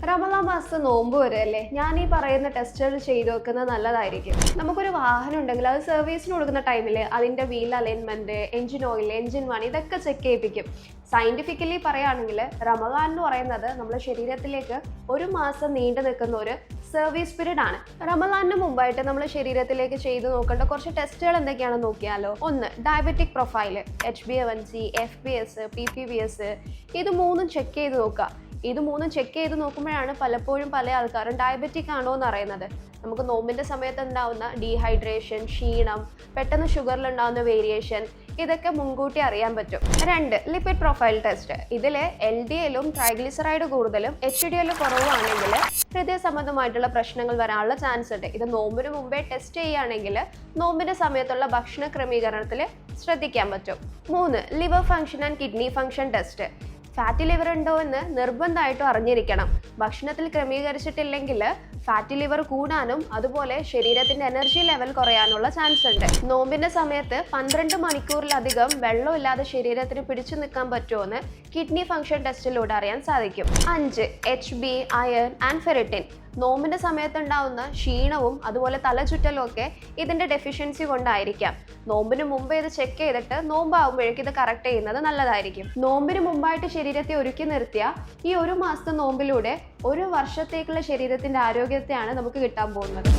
റമദാൻ മാസം നോമ്പ് വരെയല്ലേ, ഞാൻ ഈ പറയുന്ന ടെസ്റ്റുകൾ ചെയ്തു വെക്കുന്നത് നല്ലതായിരിക്കും. നമുക്കൊരു വാഹനം ഉണ്ടെങ്കിൽ അത് സർവീസിന് കൊടുക്കുന്ന ടൈമിൽ അതിൻ്റെ wheel alignment, engine oil, engine മണി ഇതൊക്കെ ചെക്ക് ചെയ്യിപ്പിക്കും. സയൻറ്റിഫിക്കലി പറയുകയാണെങ്കിൽ റമദാൻ എന്ന് പറയുന്നത് നമ്മുടെ ശരീരത്തിലേക്ക് ഒരു മാസം നീണ്ടു നിൽക്കുന്ന ഒരു സർവീസ് പീരീഡ് ആണ്. റമദാനിന് മുമ്പായിട്ട് നമ്മുടെ ശരീരത്തിലേക്ക് ചെയ്ത് നോക്കേണ്ട കുറച്ച് ടെസ്റ്റുകൾ എന്തൊക്കെയാണെന്ന് നോക്കിയാലോ. ഒന്ന്, diabetic profile, HbA1c, FBS, PPBS, ഇത് മൂന്നും ചെക്ക് ചെയ്ത് നോക്കുക. ഇത് മൂന്നും ചെക്ക് ചെയ്ത് നോക്കുമ്പോഴാണ് പലപ്പോഴും പല ആൾക്കാരും ഡയബറ്റിക് ആണോ എന്ന് അറിയുന്നത്. നമുക്ക് നോമ്പിൻ്റെ സമയത്ത് ഉണ്ടാവുന്ന ഡീഹൈഡ്രേഷൻ, ക്ഷീണം, പെട്ടെന്ന് ഷുഗറിൽ ഉണ്ടാകുന്ന വേരിയേഷൻ, ഇതൊക്കെ മുൻകൂട്ടി അറിയാൻ പറ്റും. 2, ലിപ്പിഡ് പ്രൊഫൈൽ ടെസ്റ്റ്. ഇതിൽ LDL-ഉം ട്രൈഗ്ലിസറൈഡ് കൂടുതലും HDL കുറവാണെങ്കിൽ ഹൃദയ സംബന്ധമായിട്ടുള്ള പ്രശ്നങ്ങൾ വരാനുള്ള ചാൻസ് ഉണ്ട്. ഇത് നോമ്പിന് മുമ്പേ ടെസ്റ്റ് ചെയ്യുകയാണെങ്കിൽ നോമ്പിൻ്റെ സമയത്തുള്ള ഭക്ഷണ ക്രമീകരണത്തിൽ ശ്രദ്ധിക്കാൻ പറ്റും. 3, liver function and kidney function test. Fatty liver ഉണ്ടോ എന്ന് നിർബന്ധമായിട്ടും അറിഞ്ഞിരിക്കണം. ഭക്ഷണത്തിൽ ക്രമീകരിച്ചിട്ടില്ലെങ്കിൽ ഫാറ്റി ലിവർ കൂടാനും അതുപോലെ ശരീരത്തിൻ്റെ എനർജി ലെവൽ കുറയാനുള്ള ചാൻസ് ഉണ്ട്. നോമ്പിൻ്റെ സമയത്ത് 12 മണിക്കൂറിലധികം വെള്ളമില്ലാതെ ശരീരത്തിന് പിടിച്ചു നിൽക്കാൻ പറ്റുമോ എന്ന് കിഡ്നി ഫംഗ്ഷൻ ടെസ്റ്റിലൂടെ അറിയാൻ സാധിക്കും. 5, HB, അയൺ ആൻഡ് ഫെറിറ്റിൻ. നോമ്പിൻ്റെ സമയത്തുണ്ടാവുന്ന ക്ഷീണവും അതുപോലെ തലചുറ്റലും ഒക്കെ ഇതിൻ്റെ ഡെഫിഷ്യൻസി കൊണ്ടായിരിക്കാം. നോമ്പിന് മുമ്പ് ഇത് ചെക്ക് ചെയ്തിട്ട് നോമ്പാകുമ്പോഴേക്കും ഇത് കറക്റ്റ് ചെയ്യുന്നത് നല്ലതായിരിക്കും. നോമ്പിന് മുമ്പായിട്ട് ശരീരത്തെ ഒരുക്കി നിർത്തിയ ഈ ഒരു മാസത്തെ നോമ്പിലൂടെ ഒരു വർഷത്തേക്കുള്ള ശരീരത്തിൻ്റെ ആരോഗ്യത്തെയാണ് നമുക്ക് കിട്ടാൻ പോകുന്നത്.